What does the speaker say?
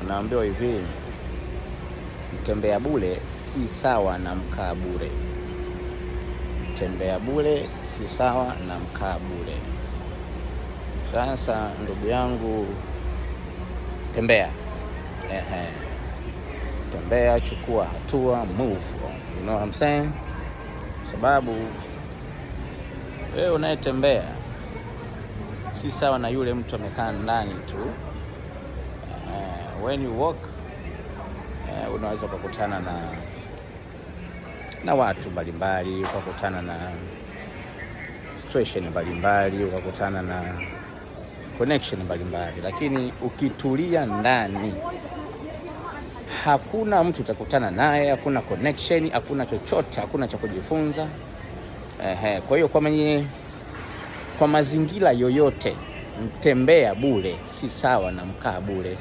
Unaambiwa hivi, mtembea bure si sawa na mkaa bure. Mtembea bure si sawa na mkaa bure. Sasa ndugu yangu, tembea. Tembea, chukua hatua, move on. You know what I'm saying? Sababu wewe unayetembea si sawa na yule mtu amekaa ndani tu. When you walk, unaweza kukutana na watu mbalimbali, ukakutana na situation mbalimbali, ukakutana na connection mbalimbali, lakini ukitulia ndani hakuna mtu utakutana naye, hakuna connection, hakuna chochote, hakuna cha kujifunza. Kwa hiyo kwa mazingira yoyote, mtembea bure si sawa na mkaa bure.